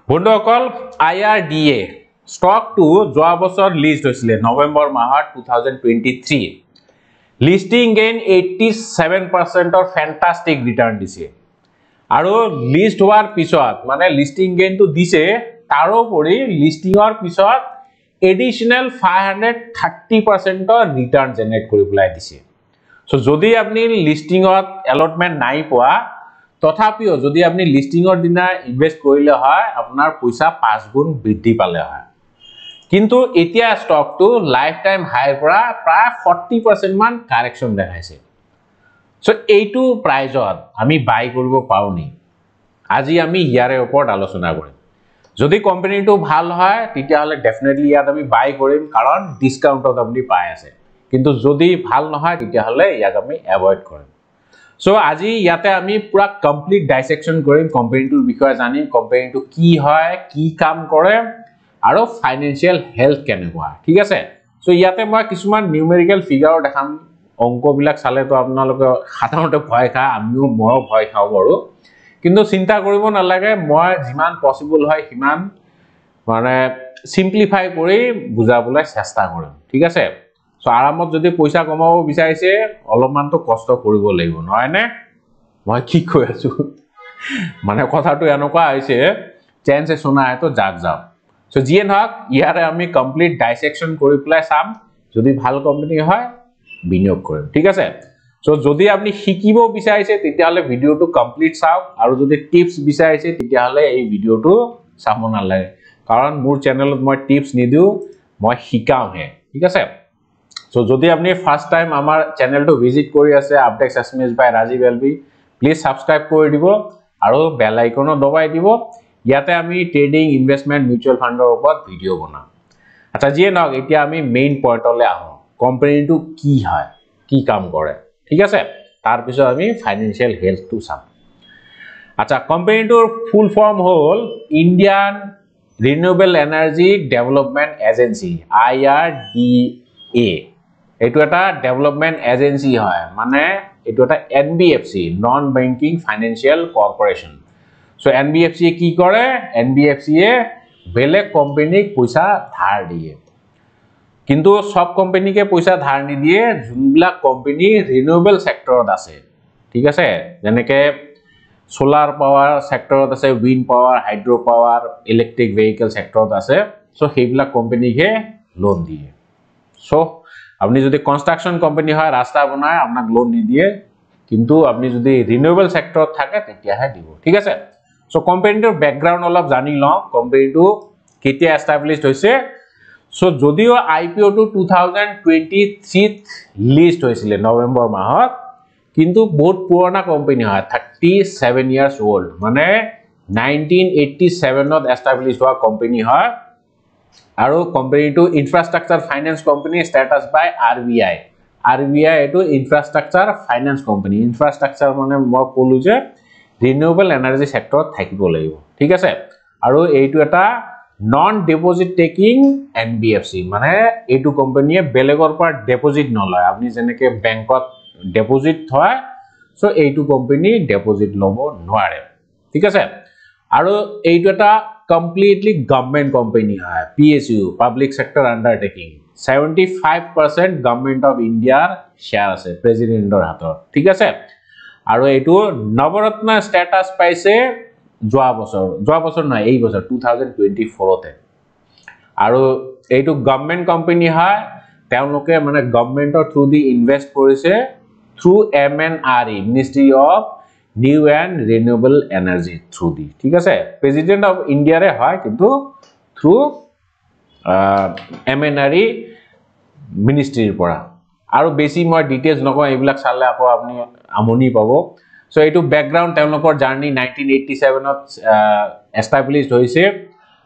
বন্ধুসকল IRDA স্টকটো যোৱা বছৰ লিষ্ট হৈছিল নৱেম্বৰ মাহত 2023 লিষ্টিং গেইন 87% অৰ ফ্যান্টাস্টিক ৰিটাৰ্ণ দিছে আৰু লিষ্ট হোৱাৰ পিছত মানে লিষ্টিং গেইনটো দিছে তাৰোপৰি লিষ্টিংৰ পিছত এডিশনাল 530% অৰ ৰিটাৰ্ণ জেনেৰেট কৰি পেলাই দিছে সো যদি আপনি লিষ্টিংত এলটমেন্ট নাই পোৱা তথাপিও যদি আপনি লিষ্টিংৰ দিনা ইনভেস্ট কৰিলে হয় আপোনাৰ পইচা 5 গুণ বৃদ্ধি পালে হয় কিন্তু এতিয়া স্টকটো লাইফ টাইম হাইৰ পৰা প্ৰায় 40% মান কাৰেকচন দেখাইছে সো এইটো প্ৰাইজত আমি বাই কৰিব পাৰোনি আজি আমি ইয়াৰে ওপৰত আলোচনা কৰিম যদি কোম্পানীটো ভাল হয় তেতিয়া হলে ডেফিনেটলি ইয়াত আমি বাই কৰিম কাৰণ ডিসকাউন্টত আপনি পাই আছে কিন্তু যদি ভাল নহয় তেতিয়া হলে ইয়াক আমি এভয়েড কৰিম সো আজি ইয়াতে আমি পুৰা কমপ্লিট ডাইসেকশন কৰিম কোম্পানীটোৰ বিষয়ে জানিম কোম্পানীটো কি হয় কি কাম কৰে আৰু ফাইনান্সিয়াল হেলথ কেনেকুৱা ঠিক আছে সো ইয়াতে মই কিছুমান নিউমেৰিকেল ফিগাৰ দেখাম অংকবিলাক চালে তো আপোনালোকে সাধাৰণতে ভয় খা আমিও মই ভয় খাও বাৰু কিন্তু চিন্তা কৰিব নালাগে মই যিমান পসিবল হয় হিমান মানে সিম্পলিফাই কৰি বুজাবলৈ চেষ্টা কৰিম ঠিক আছে সো আৰামত যদি পইচা কমাব বিচাৰিছে অলপমান তো কষ্ট কৰিব লাগিব নহয় নে মই কি কৈ আছো মানে কথাটো এনেকুৱা হৈছে চেঞ্জে শুনা হয় তো জাগ যাও সো জিএন হক ইয়াৰে আমি কমপ্লিট ডাইসেকশন কৰি প্লাই চাম যদি ভাল কোম্পানী হয় বিনিয়োগ কৰিম ঠিক আছে সো যদি আপনি শিকিব বিচাৰিছে তেতিয়া হলে ভিডিওটো কমপ্লিট চাওক আৰু যদি টিপস বিচাৰিছে তেতিয়া হলে এই ভিডিওটো চাব নালাগে কাৰণ মোৰ চেনেলত মই টিপস নিদিও মই শিকাও হে ঠিক আছে So যদি আপনি ফার্স্ট টাইম আমার চ্যানেলটো ভিজিট কৰি আছে updates SMS by Rajiv LB please subscribe কৰি দিব আৰু বেল আইকনো দবাই দিব ইয়াতে আমি ট্ৰেডিং ইনভেস্টমেন্ট মিউচুয়াল ফান্ডৰ ওপৰত ভিডিও বনাম আচ্ছা জিয়ে নক এতিয়া আমি মেইন পইণ্টলৈ আহো কোম্পানীটো কি হয় কি কাম কৰে ঠিক আছে তাৰ পিছত আমি ফাইনান্সিয়াল হেলথটো চাম আচ্ছা কোম্পানীটোৰ ফুল ফর্ম হল Indian renewable energy development agency IRDA এটো এটা ডেভেলপমেন্ট এজেন্সি হয় মানে এটো এটা NBFC non banking financial corporation so NBFC কি করে NBFC এ বেলেগ কোম্পানিক পয়সা ধার দিয়ে কিন্তু সব কোম্পানিকে পয়সা ধার নি দিয়ে যোনবিলাক কোম্পানি রিনিউয়েবল সেক্টৰত আছে ঠিক আছে যেনেকে সোলাৰ পাওয়াৰ সেক্টৰত আছে wind power hydro power electric vehicle সেক্টৰত আছে সো সেইবিলাক কোম্পানিকে লোন দিয়ে সো আপনি যদি কনস্ট্রাকশন কোম্পানি হয় রাস্তা বনায় আপনাক লোন নি দিয়ে কিন্তু আপনি যদি রিনিউয়েবল সেক্টৰত থাকে তেতিয়াহে দিব ঠিক আছে সো কোম্পানিটোৰ ব্যাকগ্ৰাউন্ড অলপ জানি লও কোম্পানিটো কেতিয়া এস্টাবলিশড হৈছে সো যদিও IPO টো 2023 ত লিস্ট হৈছিল নৱেম্বৰ মাহত কিন্তু বহুত পুৰণা কোম্পানি হয় 37 ইয়াৰ্স ওল্ড মানে 1987 ত এস্টাবলিশড হোৱা কোম্পানি হয় আৰু কোম্পানিটো ইনফ্ৰাষ্ট্ৰাকচাৰ ফাইনান্স কোম্পানি স্ট্যাটাস বাই RBI এটো ইনফ্ৰাষ্ট্ৰাকচাৰ ফাইনান্স কোম্পানি ইনফ্ৰাষ্ট্ৰাকচাৰ মানে মই কলো যে ৰিনিউয়েবল এনাৰ্জি সেক্টৰত থাকিব লাগিব ঠিক আছে আৰু এইটো এটা নন ডিপোজিট টেকিং NBFC মানে এইটো কোম্পানিয়ে বেলেগৰ পৰা ডিপোজিট নলয় আপনি যেনেকে বেংকত ডিপোজিট হয় সো এইটো কোম্পানি ডিপোজিট লব নোৱাৰে ঠিক আছে আৰু এইটো এটা completely government company hai PSU public sector undertaking 75% government of India share ase president or hator thik ase aru etu nabaratna status paise joa bosor na ei bosor 2024 te aru etu government company hai teloke mane government or through the invest korise through MNRE Ministry of New and Renewable Energy through the ঠিক আছে president of India রে হয় কিন্তু through MNRE মিনিস্ট্ৰিৰ পৰা আৰু বেছি মই details নকওঁ এইবিলাক চালে আপো আপনি আমনি পাব সো এইটো ব্যাকগ্ৰাউন্ড তেওঁলোকৰ জাৰ্নি 1987 ত এস্টাবলিশড হৈছে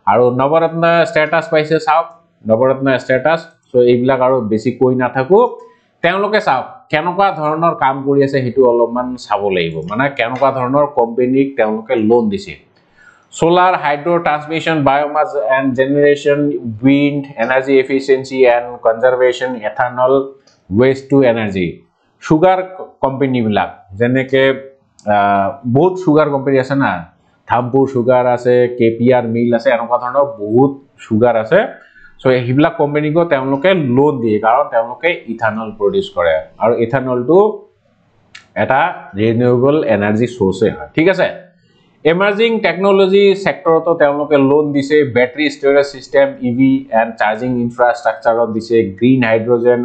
আৰু নৱৰত্ন স্ট্যাটাস পাইছে চাওক নৱৰত্ন স্ট্যাটাস সো এইবিলাক আৰু বেছি কৈ না থাকো তেওঁলোকে চাওক কেনকা ধৰণৰ কাম কৰি আছে হেতু অলপমান চাব লাগিব মানে কেনকা ধৰণৰ কোম্পানিক তেওঁলোকে লোন দিছে solar hydro transmission biomass and generation wind energy efficiency and conservation ethanol waste to energy sugar company bilak jeneke বহুত sugar company আছে না ধামপুৰ সুগাৰ আছে কেপিআৰ মিল আছে এনেকুৱা ধৰণৰ বহুত সুগাৰ আছে সো এইবিলাক কোম্পানীকো তেওঁলোকে লোন দিয়ে কাৰণ তেওঁলোকে ইথানল প্ৰডিউস কৰে আৰু ইথানলটো এটা ৰিনিউৱেবল এনাৰ্জি সোৰ্সে হয় ঠিক আছে emerging technology sector to তেওঁলোকে লোন দিছে battery storage system EV and charging infrastructure দিছে green hydrogen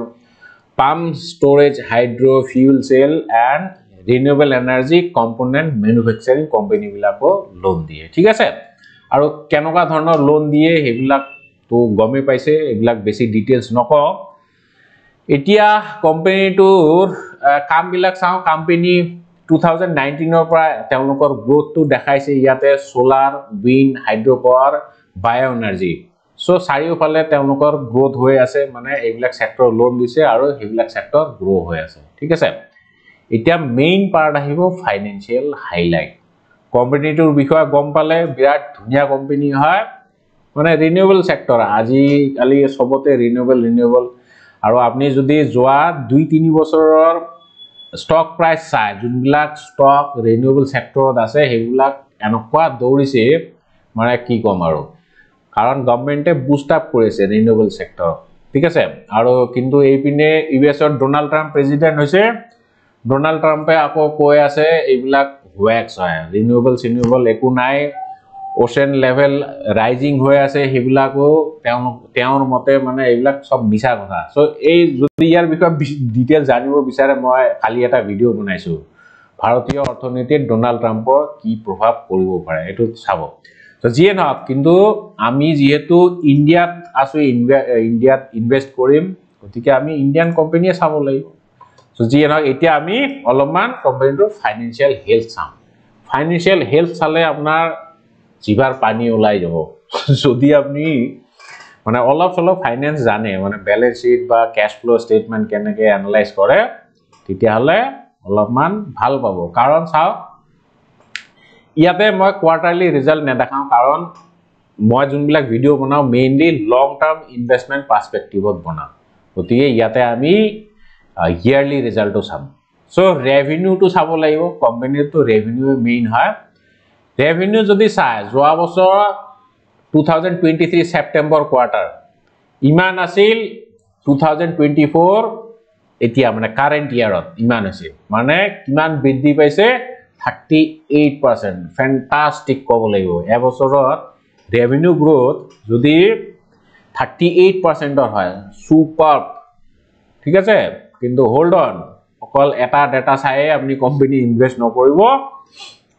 pump storage hydro fuel cell and renewable energy component manufacturing company বিলাকো লোন দিয়ে ঠিক আছে আৰু কেনকা ধৰণৰ লোন দিয়ে হেবিলাক তো গমে পাইছে এবিলাক বেছি ডিটেইলস নকও এতিয়া কোম্পানীটোৰ কাম বিলাক চাও কোম্পানী 2019 or পৰা তেওঁলোকৰ গ্ৰোথ তো দেখাইছে ইয়াতে সোলাৰ উইন্ড হাইড্ৰো পাৱাৰ বায়ো এনাৰ্জি সো চাৰিওফালে তেওঁলোকৰ গ্ৰোথ হৈ আছে মানে এইবিলাক সেক্টৰ লোন দিছে আৰু এইবিলাক সেক্টৰ গ্ৰো হৈ আছে ঠিক আছে এতিয়া মেইন পাৰ্ট আহিব ফাইনান্সিয়াল হাইলাইট কোম্পানীটোৰ বিষয়ে গম পালে বিৰাট ধুনিয়া কোম্পানী হয় মানে ৰিনিউৱেবল সেক্টৰ আজি কালি সবতে ৰিনিউৱেবল আৰু আপুনি যদি যোৱা 2-3 বছৰৰ stock price side junবিলাক stock renewable sector আছে হেবিলাক এনেকুৱা দৌৰিছে মানে কি কম আৰু কাৰণ গভৰ্নমেন্টে বুস্ট আপ কৰিছে ৰিনিউৱেবল সেক্টৰ ঠিক আছে আৰু কিন্তু এইপিনে ইউএছৰ ডোনাল্ড ট্ৰাম্প প্ৰেসিডেন্ট হৈছে ডোনাল্ড ট্ৰাম্পে আকৌ কৈ আছে এইবিলাক ওয়াক্স হয় ৰিনিউৱেবল একো নাই ওশেন লেভেল ৰাইজিং হৈ আছে হেবিলাকো তেওঁৰ মতে মানে এইবিলাক সব মিছা কথা সো এই যদি ইয়াৰ বিষয়ে ডিটেইল জানিব বিচাৰে মই খালি এটা ভিডিও বনাইছো ভাৰতীয় অৰ্থনীতিত ডোনাল্ড ট্ৰাম্পৰ কি প্ৰভাৱ পৰিব পাৰে এটো চাব তো জিয়ে না কিন্তু আমি যেহেতু ইন্ডিয়াত আছো ইন্ডিয়াত ইনভেস্ট কৰিম গতিকে আমি ইন্ডিয়ান কোম্পানীয়ে চাব লাগিব সো জিয়ে না এতিয়া আমি অলপমান কোম্পানীটোৰ ফাইনান্সিয়াল হেলথ চাম ফাইনান্সিয়াল হেলথ চালে আপোনাৰ জিভাৰ পানী ওলাই যাব যদি আপনি মানে অলপ ফাইনান্স জানে মানে ব্যালেন্স শীট বা ক্যাশ ফ্লো স্টেটমেন্ট কেনেকে এনালাইজ কৰে তেতিয়া হলে অলপমান ভাল পাব কাৰণ চাও ইয়াতে মই কোৱাৰ্টাৰলি ৰিজাল্ট নেদেখাও কাৰণ মই যোনবিলাক ভিডিও বনাও মেইনলি লং টাৰ্ম ইনভেস্টমেন্ট পাৰ্সপেক্টিভত বনাও গতিকে ইয়াতে আমি ইয়াৰলি ৰিজাল্টটো চাম সো ৰেভিনিউটো চাব লাগিব কোম্পানীৰ তো ৰেভিনিউ মেইন হয় ৰেভিনিউ যদি চাই যোৱা বছৰ 2023 সেপ্টেম্বৰ কোৱাৰ্টাৰ ইমান আছিল 2024 এতিয়া মানে কাৰেন্ট ইয়াৰত ইমান আছে মানে কিমান বৃদ্ধি পাইছে 38% ফ্যান্টাস্টিক কব লাগিব এবছৰত ৰেভিনিউ গ্ৰোথ যদি 38% হয় সুপার ঠিক আছে কিন্তু হোল্ড অন অকল এটা ডেটা চাই আপনি কোম্পানী ইনভেস্ট নকৰিব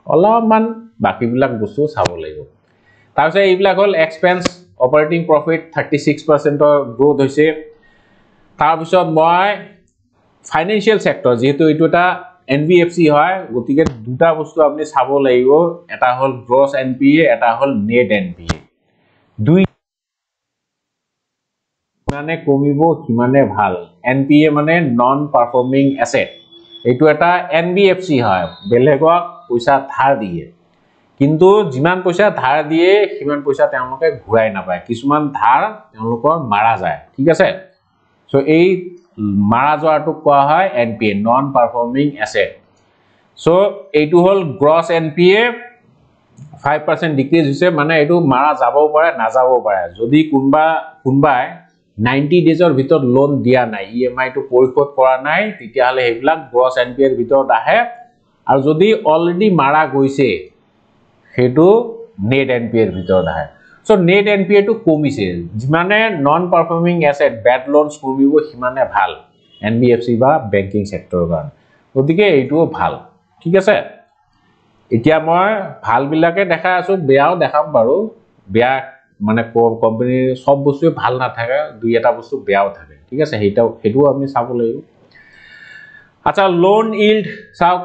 অলপমান বাকি বিলাক বস্তু চাব লাগিব তাৰপিছত এইবিলাক হল এক্সপেন্স অপাৰেটিং প্ৰফিট 36% ৰ গ্ৰোথ হৈছে তাৰপিছত মই ফাইনান্সিয়াল সেক্টৰ যেহেতু এটো এটা এনবিএফসি হয় গতিকে দুটা বস্তু আপনি চাব লাগিব এটা হল গ্ৰছ এনপিএ এটা হল নেট এনপিএ দুই মানে কমিব কিমানে ভাল এনপিএ মানে নন পারফর্মিং অ্যাসেট এটো এটা এনবিএফসি হয় বেলেগক পইচা ধাৰ দিয়ে কিন্তু যিমান পইচা ধাৰ দিয়ে কিমান পইচা তেওঁলোকে ঘূৰাই নাপায় কিছুমান ধাৰ তেওঁলোকৰ মাৰা যায় ঠিক আছে সো এই মাৰা যোৱাটো কোৱা হয় NPA non performing asset so এইটো হল গ্ৰছ এনপিএ 5% ডিক্ৰিজ হৈছে মানে এটো মাৰা যাবও পাৰে না যাবও পাৰে যদি কোনবাই 90 ডেজৰ ভিতৰত লোন দিয়া নাই ইএমআই টো পৰিশোধ কৰা নাই তেতিয়া হলে হেবিলাক গ্ৰছ এনপিএৰ ভিতৰত আহে আৰু যদি অলৰেডি মাৰা গৈছে হেতু নেট এনপিএৰ ভিতৰত আহে সো নেট এনপিএ টো কমিছে যিমানে non performing asset bad loans কমিব হিমানে ভাল এনবিএফসি বা বেংকিং সেক্টৰৰ কাৰণে গতিকে এইটো ভাল ঠিক আছে এতিয়া মই ভাল বিলাকে দেখা আছো বেয়াও দেখাম বাৰু বেয়া মানে কোম্পানীৰ সব বস্তু ভাল না থাকে দুই এটা বস্তু বেয়াও থাকে ঠিক আছে হেতু আমি চাব লাগিব আচ্ছা লোন ইল্ড চাওক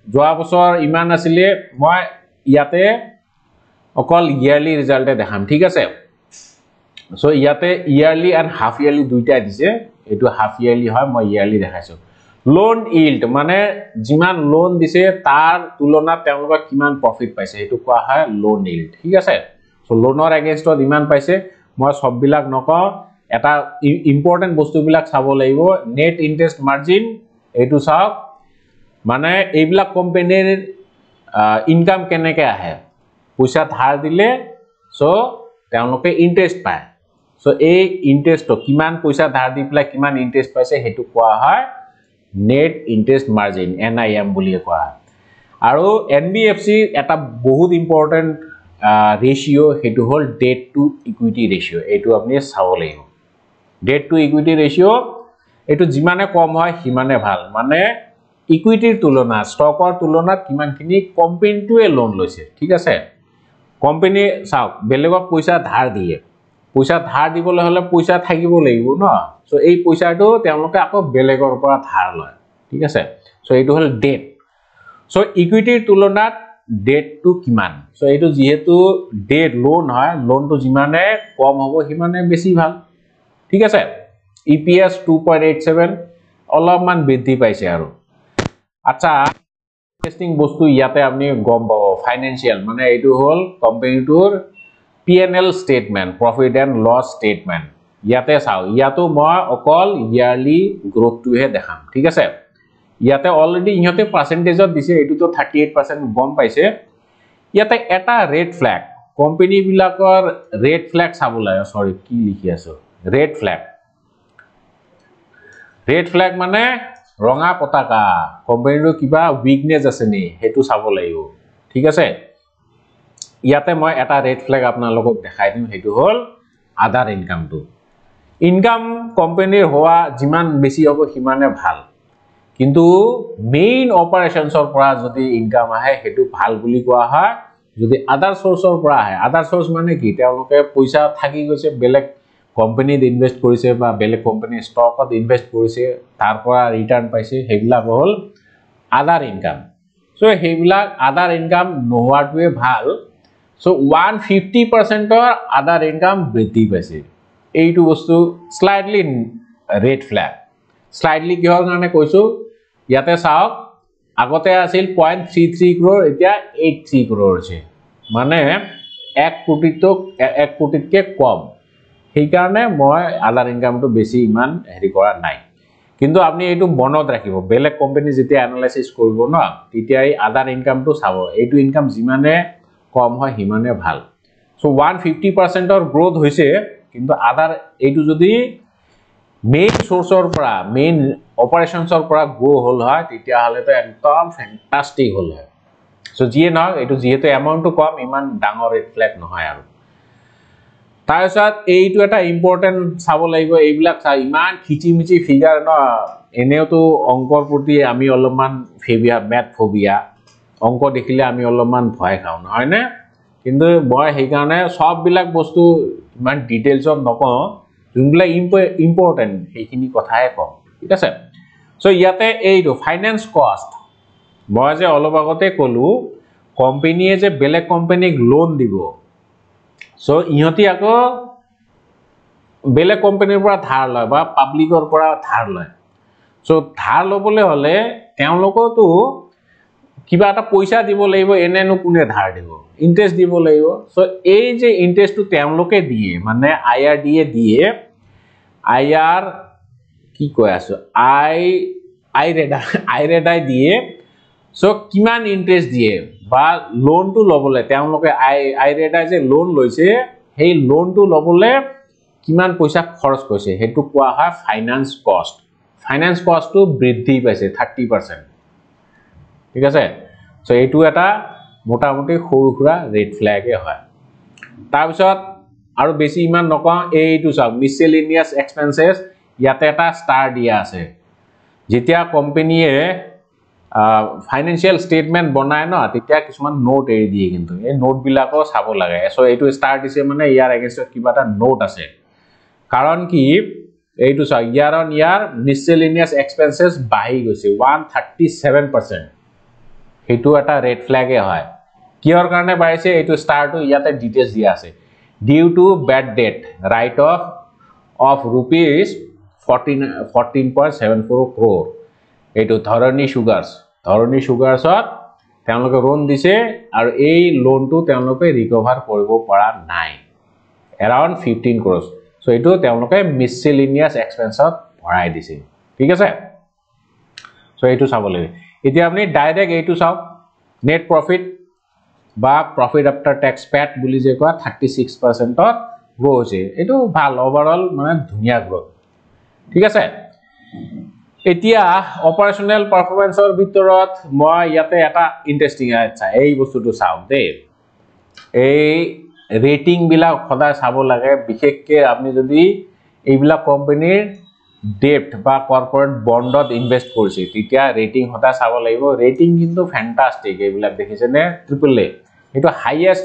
যোৱা বছৰ ইমান আছিলে মই ইয়াতে অকল ইয়াৰলি ৰিজাল্টে দেখাম ঠিক আছে সো ইয়াতে ইয়ারলি এন্ড হাফ ইয়ারলি দুইটা দিছে এটো হাফ ইয়ারলি হয় মই ইয়ারলি দেখাইছো লোন ইল্ড মানে যিমান লোন দিছে তাৰ তুলনাত তেওঁলোকে কিমান প্ৰফিট পাইছে এটো কোৱা হয় লোন ইল্ড ঠিক আছে সো লোনৰ এগেইনষ্টত ইমান পাইছে মই সব বিলাক নকও এটা ইম্পৰ্টেন্ট বস্তু বিলাক চাব লাগিব নেট ইন্টাৰেস্ট মাৰ্জিন এটো চাওক মানে এইবিলাক কোম্পানীৰ ইনকাম কেনেকে আহে পইচা ধাৰ দিলে সো তেওঁলোকে ইন্টাৰেস্ট পায় সো এই ইন্টাৰেস্ট কিমান পইচা ধাৰ দি পেলাই কিমান ইন্টাৰেস্ট পাইছে হেতু কোৱা হয় নেট ইন্টাৰেস্ট মাৰ্জিন NIM বুলি কোৱা হয় আৰু NBFC এটা বহুত ইম্পৰ্টেন্ট ৰেশিও হেতু হল ডেট টু ইকুইটি ৰেশিও এটো আপুনি চাব লাগিব ডেট টু ইকুইটি ৰেশিও এটো যিমানে কম হয় সিমানে ভাল মানে ইকুইটিৰ তুলনাত ষ্টকৰ তুলনাত কিমানখিনি কোম্পানীটোৱে লোন লৈছে ঠিক আছে কোম্পানী চাওক বেলেগক পইচা ধাৰ দিয়ে পইচা ধাৰ দিবলৈ হলে পইচা থাকিব লাগিব ন সো এই পইচাটো তেওঁলোকে আকৌ বেলেগৰ পৰা ধাৰ লয় ঠিক আছে সো এইটো হল ডেট সো ইকুইটিৰ তুলনাত ডেট টু কিমান সো এইটো যেহেতু ডেট লোন হয় লোনটো যিমানে কম হ'ব সিমানে বেছি ভাল ঠিক আছে EPS 2.87 অলপমান বৃদ্ধি পাইছে আৰু আচ্ছা ইন্টাৰেস্টিং বস্তু ইয়াতে আপনি গম পাব ফাইনান্সিয়াল মানে এইটো হল কোম্পানীটোৰ P&L statement profit and loss statement ইয়াতে চাও ইয়াতো মই অকল ইয়ারলি গ্রোথটোহে দেখাম ঠিক আছে ইয়াতে অলরেডি ইহতে পার্সেন্টেজত দিছে এটো তো 38% গম পাইছে ইয়াতে এটা রেড ফ্ল্যাগ কোম্পানী বিলাকৰ ৰেড ফ্ল্যাগ চাবলৈ সৰি কি লিখি আছো ৰেড ফ্ল্যাগ মানে ৰঙা পতাকা কোম্পানীৰ কিবা উইকনেস আছে নি হেতু চাব লাগিব ঠিক আছে ইয়াতে মই এটা রেড ফ্ল্যাগ আপোনালোকক দেখাই দিম হেতু হল আদার ইনকামটো ইনকাম কোম্পানীৰ হোৱা যিমান বেছি হ'ব সিমানে ভাল কিন্তু মেইন অপাৰেশনসৰ পৰা যদি ইনকাম আহে হেতু ভাল বুলি কোৱা হয় যদি আদাৰ সোৰ্সৰ পৰা আহে আদাৰ সোৰ্স মানে কি তেওঁলোকে পইচা থাকি গৈছে বেলেগ কোম্পানীত ইনভেস্ট কৰিছে বা বেলেগ কোম্পানী ষ্টকত ইনভেস্ট কৰিছে তাৰ পৰা ৰিটাৰ্ণ পাইছে হেবিলাক হল আদাৰ ইনকাম সো হেবিলাক আদাৰ ইনকাম নোহোৱাটোৱে ভাল সো 150% অৰ আদাৰ ইনকাম বৃদ্ধি পাইছে এইটো বস্তু স্লাইটলি ৰেড ফ্ল্যাগ স্লাইটলি কিহৰ কাৰণে কৈছো ইয়াতে চাওক আগতে আছিল 0.33 crore এতিয়া 83 crore হৈছে মানে 1 কোটিতকে কম সেই কাৰণে মই আদাৰ ইনকামটো বেছি ইমান হেৰি কৰা নাই কিন্তু আপনি এইটো মনত ৰাখিব বেলেগ কোম্পানী যেতিয়া এনালাইসিস কৰিব ন তেতিয়া এই আদার ইনকামটো চাব এইটো ইনকাম যিমানে কম হয় হিমানে ভাল সো 150% অৰ গ্ৰোথ হৈছে কিন্তু আদাৰ এইটো যদি মেইন সোৰ্সৰ পৰা মেইন অপাৰেশনসৰ পৰা গ্রো হল হয় তেতিয়া হলে তো একদম ফ্যান্টাস্টিক হল হয় সো যিয়ে নহয় এইটো যেহেতু এমাউন্টটো কম ইমান ডাঙৰ ৰেড ফ্ল্যাগ নহয় আৰু তাৰছত এইটো এটা ইম্পৰ্টেন্ট চাব লাগিব এইবিলাক ইমান খিচিমিচি ফিগাৰ ন এনেওতো অংকৰ প্ৰতি আমি অলপমান ফেবিয়া ম্যাথ ফোবিয়া অংক দেখিলে আমি অলপমান ভয় খাও নহয় নে কিন্তু মই সেই কাৰণে সব বিলাক বস্তু ইমান ডিটেইলছত নকওঁ যোনবিলাক ইম্পৰ্টেন্ট সেইখিনি কথাহে কম ঠিক আছে সো ইয়াতে এইটো ফাইনান্স কষ্ট মই যে অলপ আগতে কলো কোম্পানীয়ে যে বেলেগ কোম্পানীক লোন দিব সো ইহতি আকৌ বেলেগ কোম্পানীৰ পৰা ধাৰ লয় বা পাব্লিকৰ পৰা ধাৰ লয় সো ধাৰ লবলৈ হলে তেওঁলোকতো কিবা এটা পইচা দিব লাগিব এনেনো কোনে ধাৰ দিব ইন্টাৰেস্ট দিব লাগিব সো এই যে ইন্টাৰেস্টটো তেওঁলোকে দিয়ে মানে IRDA দিয়ে IR কি কয় আছে আইৰেডাই দিয়ে সো কিমান ইন্টাৰেস্ট দিয়ে বা লোনটো লবলে তেওঁলোকে আইৰেডাই যে লোন লৈছে সেই লোনটো লবলে কিমান পইচা খৰচ কৰিছে হেতু কোৱা হয় ফাইনান্স কষ্টটো বৃদ্ধি পাইছে 30% ঠিক আছে সো এইটো এটা মোটামুটি সৰুখুৰা ৰেড ফ্ল্যাগে হয় তাৰ পিছত আৰু বেছি ইমান নকওঁ এইটো চাওক মিসেলেনিয়াস এক্সপেন্সেস ইয়াতে এটা স্টাৰ দিয়া আছে যেতিয়া কোম্পানীয়ে ফাইনান্সিয়াল স্টেটমেন্ট বনায় ন তেতিয়া কিছুমান নোট এৰি দিয়ে কিন্তু এই নোট বিলাকো চাব লাগে সো এইটো স্টাৰ দিছে মানে ইয়াৰ এগেইনষ্টত কিবা এটা নোট আছে কাৰণ কি এইটো চাওক ইয়াৰ অন ইয়াৰ মিসেলেনিয়াস এক্সপেন্সেস বাঢ়ি গৈছে 137% হেতু এটা ৰেড ফ্ল্যাগে হয় কিহৰ কাৰণে বাঢ়িছে এইটো স্টাৰটো ইয়াতে ডিটেইলস দিয়া আছে due to bad debt write off rupees 14.74 crore এইটো ধৰণী সুগাৰ্ছত তেওঁলোকে লোন দিছে আৰু এই লোনটো তেওঁলোকে ৰিকভাৰ কৰিব পৰা নাই around 15 crores সো এইটো তেওঁলোকে মিসেলেনিয়াস এক্সপেন্সত ভৰাই দিছে ঠিক আছে সো এইটো চাব লাগিব এতিয়া আপনি ডাইৰেক্ট এইটো চাওক নেট প্ৰফিট বা প্ৰফিট আফটাৰ টেক্স পেট বুলি যে কোৱা 36% গ্ৰো হৈছে এটো ভাল ওভাৰঅল মানে ধুনিয়া গ্ৰোথ ঠিক আছে এতিয়া অপাৰেশনাল পাৰফৰম্যান্সৰ ভিতৰত মই ইয়াতে এটা ইন্টাৰেস্টিং আছে এই বস্তুটো চাও দে এই ৰেটিং বিলাক সদায় চাব লাগে বিশেষকৈ আপনি যদি এইবিলাক কোম্পানীৰ ডেপ্ট বা কৰ্পোৰেট বন্ডত ইনভেস্ট কৰিছে তেতিয়া ৰেটিং সদায় চাব লাগিব ৰেটিং কিন্তু ফ্যান্টাস্টিক এইবিলাক দেখিছে নে ট্ৰিপল এ এটো হাইয়েস্ট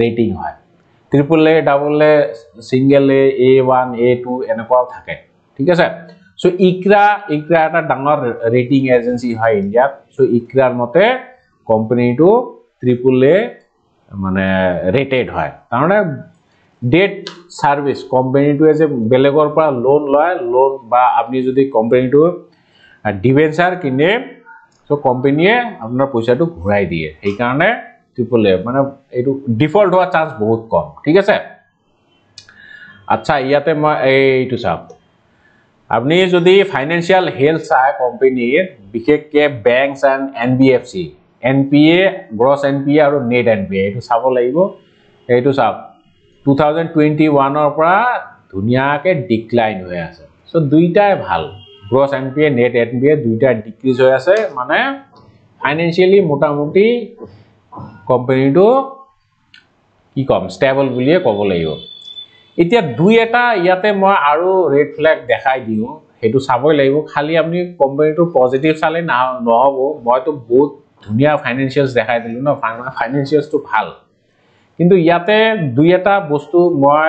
ৰেটিং হয় triple A double a single A A1 A2 এনেকুৱাও থাকে ঠিক আছে সো ইকৰা এটা ডাঙৰ ৰেটিং এজেন্সি হয় ইন্ডিয়াত সো ইকৰাৰ মতে কোম্পানীটো ট্ৰিপল এ মানে ৰেটেড হয় তাৰমানে ডেট সাৰ্ভিস কোম্পানীটো যে বেলেগৰ পৰা লোন লয় লোন বা আপনি যদি কোম্পানীটো ডিবেঞ্চাৰ কিনে সো কোম্পানীয়ে আপোনাৰ পইচাটো ঘূৰাই দিয়ে এই কাৰণে ট্ৰিপল এ মানে এটো ডিফল্ট হোৱা চান্স বহুত কম ঠিক আছে আচ্ছা ইয়াতে মই এইটো চাও আপনি যদি ফাইনান্সিয়াল হেলথ চাই কোম্পানীৰ বিশেষকৈ banks and NBFC NPA gross NPA আৰু নেট এনপিএ এটো চাব লাগিব এইটো চাও 2021 ৰ পৰা ধুনিয়াকে ডিক্লাইন হৈ আছে সো দুইটাই ভাল গ্রস এনপিএ নেট এনপিএ দুইটা ডিক্রিজ হৈ আছে মানে ফাইনান্সিয়ালি মোটামুটি কোম্পানীটো কি কম স্টেবল বুলিয়ে ক'ব লাগিব এতিয়া দুই এটা ইয়াতে মই আৰু ৰেড ফ্ল্যাগ দেখাই দিও হেতু চাবই লাগিব খালি আপনি কোম্পানীটো পজিটিভ চালে না নহব মইতো বহুত ধুনিয়া ফাইনান্সিয়ালস দেখাই দিলো না ফাইনান্সিয়ালস তো ভাল কিন্তু ইয়াতে দুই এটা বস্তু মই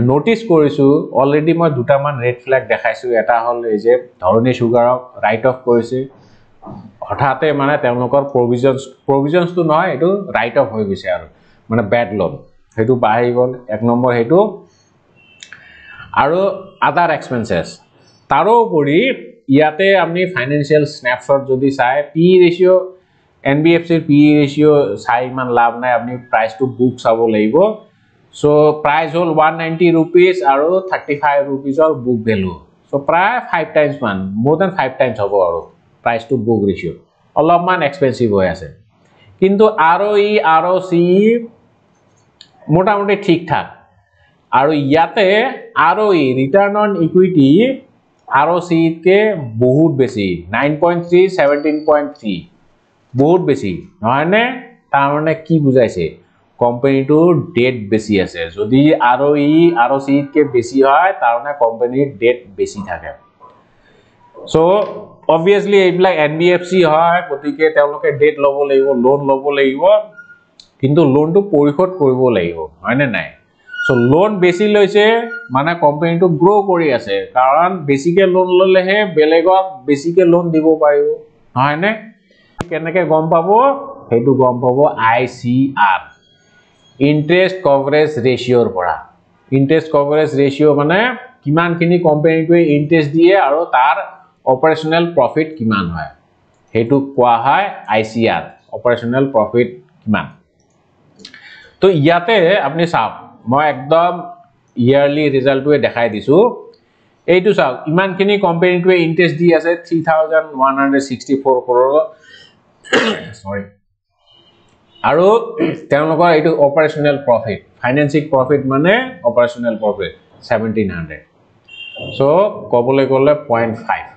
নোটিস কৰিছো অলৰেডি মই দুটামান ৰেড ফ্ল্যাগ দেখাইছো এটা হল এই যে ধৰণী সুগাৰক ৰাইট অফ কৰিছে হঠাতে মানে তেওঁলোকৰ প্ৰভিজনস তো নহয় এটো ৰাইট অফ হৈ গৈছে আৰু মানে ব্যাড লোন হেতু বাহি গল এক নম্বৰ হেতু আৰু আদাৰ এক্সপেন্সেস তাৰো পৰি ইয়াতে আপনি ফাইনান্সিয়াল স্ন্যাপশট যদি চাই পি ৰেশিও এনবিএফসি পি ৰেশিও চাই মান লাভ নাই আপনি প্ৰাইস টু বুক চাব লাগিব সো প্ৰাইস হল 190 rupees আৰু 35 rupees অৰ বুক ভ্যালু সো প্ৰায় 5 টাইমস মান মোৰ দেন 5 টাইমস হ'ব আৰু প্ৰাইস টু বুক ৰেশিও অলপমান এক্সপেন্সিভ হৈ আছে কিন্তু আৰওই আৰওসি মোটামুটি ঠিকঠাক আৰু ইয়াতে ROE return on equity ROC কে বহুত বেশি 9.3 17.3 বহুত বেশি নহয়নে তাৰ মানে কি বুজাইছে কোম্পানীটো ডেট বেশি আছে যদি আৰওই আৰওসি কে বেশি হয় তাৰ মানে কোম্পানীৰ ডেট বেশি থাকে সো obviously এইবিলাক এনবিএফসি হয় গতিকে তেওঁলোকে ডেট লব লাগিব লোন লব লাগিব কিন্তু লোনটো পরিশোধ কৰিব লাগিব হয়নে নাই সো লোন বেশি লৈছে মানে কোম্পানীটো গ্ৰো কৰি আছে কাৰণ বেছিকে লোন ললেহে বেলেগক বেছিকে লোন দিব পাৰিব হয়নে কেনেকে গম পাবো হেতু গম পাবো আইসিআৰ ইন্টাৰেস্ট কভাৰেজ ৰেশিওৰ পৰা ইন্টাৰেস্ট কভাৰেজ ৰেশিও মানে কিমানখিনি কোম্পানীটোৱে ইন্টাৰেস্ট দিয়ে আৰু তাৰ অপাৰেশনাল প্ৰফিট কিমান হয় হেতু কোৱা হয় আইসিআৰ অপাৰেশনাল প্ৰফিট কিমান তো ইয়াতে আপনি চাও মই একদম ইয়াৰলি ৰিজাল্টটোৱে দেখাই দিছো এইটো চাও ইমানখিনি কোম্পানীটোৱে ইন্টাৰেস্ট দি আছে 3164 crore সৰি আৰু তেওঁলোকৰ এইটো অপারেশনাল প্রফিট ফাইনান্সিং প্রফিট মানে অপারেশনাল প্রফিট 1700 সো কবলে গলে 0.5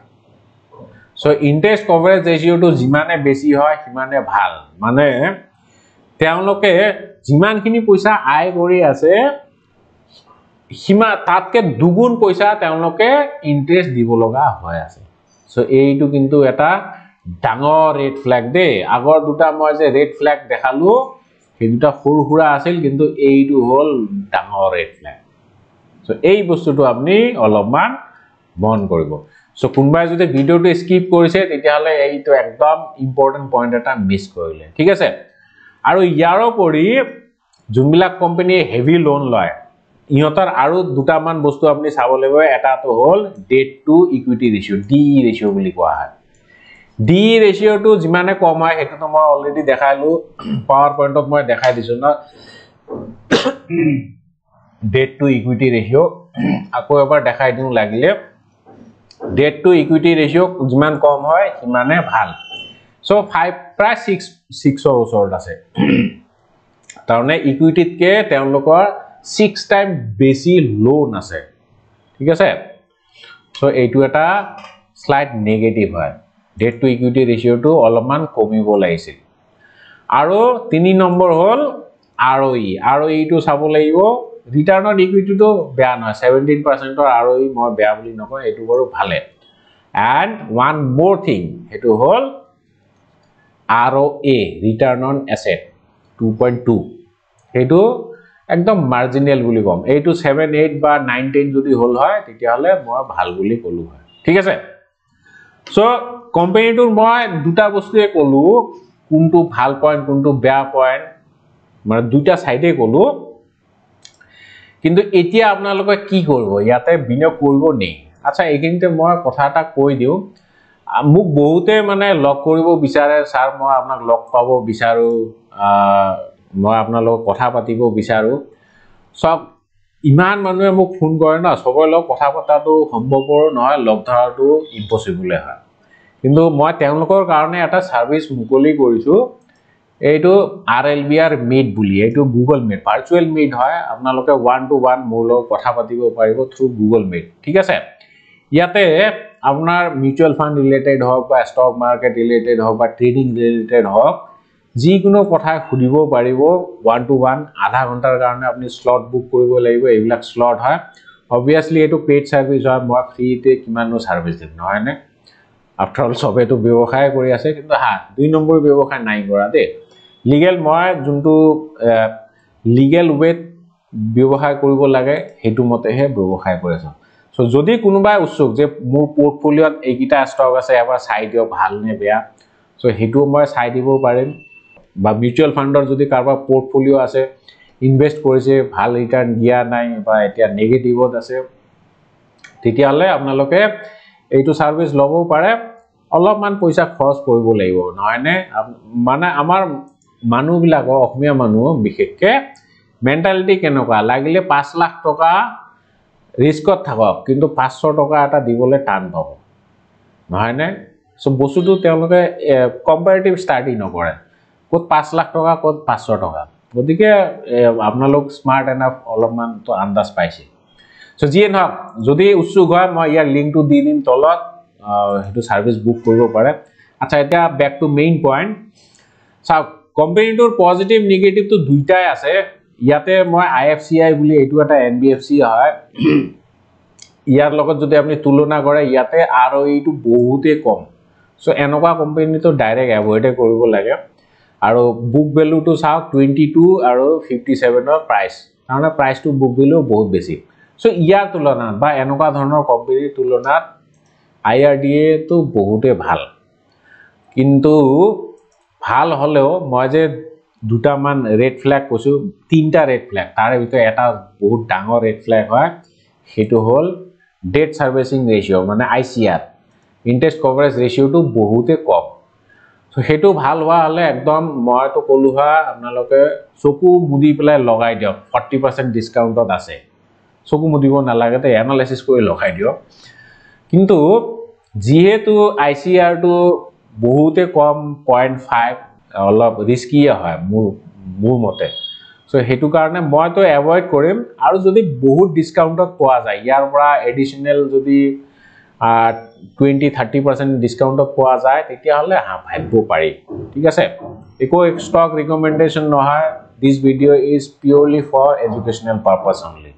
সো ইন্টারেস্ট কভারেজ রেশিওটো যিমানে বেশি হয় সিমানে ভাল মানে তেওঁলোকে যিমানখিনি পইচা আয় কৰি আছে হিমা তাতকে দুগুণ পইচা তেওঁলোকে ইন্টাৰেস্ট দিব লগা হৈ আছে সো এইটো কিন্তু এটা ডাঙৰ ৰেড ফ্ল্যাগ দে আগৰ দুটা মই যে ৰেড ফ্ল্যাগ দেখালো সেই দুটা খুৰখুৰা আছিল কিন্তু এইটো হল ডাঙৰ ৰেড ফ্ল্যাগ সো এই বস্তুটো আপনি অলপমান মন কৰিব সো কোনবাই যদি ভিডিওটো স্কিপ কৰিছে তেতিয়া হলে এইটো একদম ইম্পৰ্টেন্ট পইণ্ট এটা মিস কৰিলে ঠিক আছে আৰু ইয়াৰ ওপৰি যোনবিলাক কোম্পানী হেভি লোন লয় ইহঁতৰ আৰু দুটামান বস্তু আপনি চাব লাগিব এটাটো হল ডেট টু ইকুইটি ৰেশিও ডিই ৰেশিও বুলি কোৱা হয় ডিই ৰেশিওটো যিমানে কম হয় হেতুটো মই অলৰেডি দেখাইলো পাৱাৰ পইণ্টত মই দেখাই দিছো না ডেট টু ইকুইটি ৰেশিও আকৌ এবাৰ দেখাই দিও লাগিলে ডেট টু ইকুইটি ৰেশিও যিমান কম হয় সিমানে ভাল সো 5 প্ৰায় 6 ৰ ওচৰত আছে তাৰমানে ইকুইটিতকে তেওঁলোকৰ 6 টাইম বেছি লোন আছে ঠিক আছে সো এইটো এটা স্লাইড নেগেটিভ হয় ডেট টু ইকুইটি ৰেশিওটো অলপমান কমিব লাগিছিল আৰু 3 নম্বৰ হল ROE টো চাব লাগিব ৰিটাৰ্ণ অন ইকুইটিটো বেয়া নহয় 17% ৰ ROE মই বেয়া বুলি নকওঁ এটো বাৰু ভালে and one more thing এটো হল ROA return on asset 2.2 এটো একদম মার্জিনাল বুলি কম এইটো 7 8 বা 9 10 যদি হল হয় তেতিয়া হলে মই ভাল বুলি কলু হয় ঠিক আছে সো কোম্পানীটোৰ মই দুটা বস্তুৱে কলু কোনটো ভাল পয়েন্ট কোনটো বেয়া পয়েন্ট মানে দুটা সাইডে কলু কিন্তু এতিয়া আপোনালোকে কি কৰিব ইয়াতে বিনিয়োগ কৰিব নে আচ্ছা এইখিনিতে মই কথা এটা কৈ দিও মোক বহুতে মানে লক কৰিব বিচাৰে স্যাৰ মই আপোনাক লক পাব বিচাৰো মই আপোনালোক কথা পাতিব বিচাৰো সব ইমান মানুহে মোক ফোন কৰে না সবৰ লগ কথা পতাটো সম্ভৱপৰ নহয় লগ ধৰাটো ইম্পসিবল হয় কিন্তু মই তেওঁলোকৰ কাৰণে এটা সাৰ্ভিস মুকলি কৰিছো এইটো RLBR মিট বুলি এইটো গুগল মিট ভাৰ্চুৱেল মিট হয় আপোনালোকে 1 to 1 মোৰ লগ কথা পাতিব পাৰিব থ্ৰু গুগল মিট ঠিক আছে ইয়াতে আপোনাৰ মিউচুৱেল ফান্ড ৰিলেটেড হওক বা ষ্টক মাৰ্কেট ৰিলেটেড হওক বা ট্ৰেডিং ৰিলেটেড হওক যিকোনো কথা খুদিব পাৰিব 1 to 1 আধা ঘণ্টাৰ কাৰণে আপুনি স্লট বুক কৰিব লাগিব এইবিলাক স্লট হয় obviously এটো পেইড সাৰ্ভিস হয় মই ফ্ৰীতে কিমানো সাৰ্ভিস দিম নহয় নে আফটাৰ অল সবেটো ব্যৱসায় কৰি আছে কিন্তু হ্যাঁ 2 নম্বৰ ব্যৱসায় নাই কৰা দে লিগেল মই যোনটো লিগেল ওয়েত ব্যৱসায় কৰিব লাগে হেতু মতেহে ব্যৱসায় কৰি আছো সো যদি কোনোবাই উৎসুক যে মোৰ পোৰ্টফোলিওত এইকিটা ষ্টক আছে এবাৰ চাই দিও ভাল নে বেয়া সো হেতু মই চাই দিব পাৰিম বা মিউচুৱেল ফান্ডৰ যদি কাৰবাৰ পোৰ্টফোলিও আছে ইনভেস্ট কৰিছে ভাল ৰিটাৰ্ন দিয়া নাই বা এতিয়া নেগেটিভত আছে তেতিয়া হলে আপোনালোকে এইটো সাৰ্ভিস লব পাৰে অলপমান পইচা খৰচ কৰিব লাগিব নহয় নে মানে আমাৰ মানুহবিলাকৰ অসমীয়া মানুহ বিশেষকে মেন্টালিটি কেনেকুৱা লাগিলে 5 লাখ টকা ৰিস্কত থাকক কিন্তু 500 টকা এটা দিবলৈ টান পাব নহয় নে সো বস্তুটো তেওঁলোকে কম্পাৰেটিভ স্টাডি নকৰে কত 5 লাখ টকা কত 500 টকা গতিকে আপোনালোক স্মাৰ্ট এনাফ অলপমান তো আন্দাজ পাইছে সো যিয়ে নহক যদি উৎসুক হয় মই ইয়াৰ লিংকটো দি দিম তলত হেতু সাৰ্ভিস বুক কৰিব পাৰে আচ্ছা এটা ব্যাক টু মেইন পয়েন্ট সব কোম্পানীটোৰ পজিটিভ নেগেটিভ তো দুইটাই আছে ইয়াতে মই IFCI বুলি এটো এটা NBFC হয় ইয়াৰ লগত যদি আপুনি তুলনা কৰে ইয়াতে ROE টো বহুতে কম সো এনেকুৱা কোম্পানী তো ডাইৰেক্ট এভয়েড কৰিব লাগে আৰু বুক ভ্যালু তো চাওক 22 আৰু 57 ৰ প্ৰাইস মানে প্ৰাইস টু বুক ভ্যালু বহুত বেছি সো ইয়াৰ তুলনাত বা এনেকুৱা ধৰণৰ কোম্পানীৰ তুলনাত IRDA তো বহুতে ভাল কিন্তু ভাল হলেও মই যে দুটা মান ৰেড ফ্ল্যাগ কৈছো তিনটা ৰেড ফ্ল্যাগ তাৰে ভিতৰত এটা বহুত ডাঙৰ ৰেড ফ্ল্যাগ হয় হেতু হল ডেট সাৰ্ভিসিং ৰেশিও মানে ICR ইন্টাৰেস্ট কভাৰেজ ৰেশিও তো বহুতে কম সো হেতু ভাল হোৱা হলে একদম মই তো কলু হয় আপোনালোকে চকু মুদি পেলাই লগাই দিয়ক 40% ডিসকাউন্টত আছে চকু মুদিব নালাগে তে এনালাইসিস কৰি লগাই দিয়ক কিন্তু যেহেতু ICR তো বহুতে কম 0.5 অলপ ৰিস্কি হয় মোৰ মতে সো হেতু কাৰণে মই তো এভয়েড কৰিম আৰু যদি বহুত ডিসকাউন্টত পোৱা যায় ইয়াৰ পৰা এডিশনাল যদি 20-30% ডিসকাউন্টত পোৱা যায় তেতিয়া হলে ভাবিব পাৰি ঠিক আছে একো স্টক ৰিকমেন্ডেশন নহয় this video is purely for educational purpose only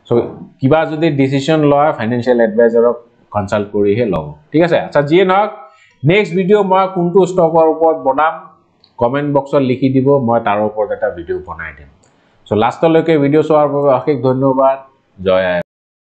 so কিবা যদি ডিসিশন লয় ফাইনান্সিয়াল এডভাইজাৰক কনসাল্ট কৰিহে লব ঠিক আছে আচ্ছা যিয়ে নহক নেক্সট ভিডিও মই কোনটো ষ্টকৰ ওপৰত বনাম কমেন্ট বক্সত লিখি দিব মই তাৰ ওপৰত এটা ভিডিও বনাই দিম সো লাষ্টলৈকে ভিডিও চোৱাৰ বাবে অশেষ ধন্যবাদ জয়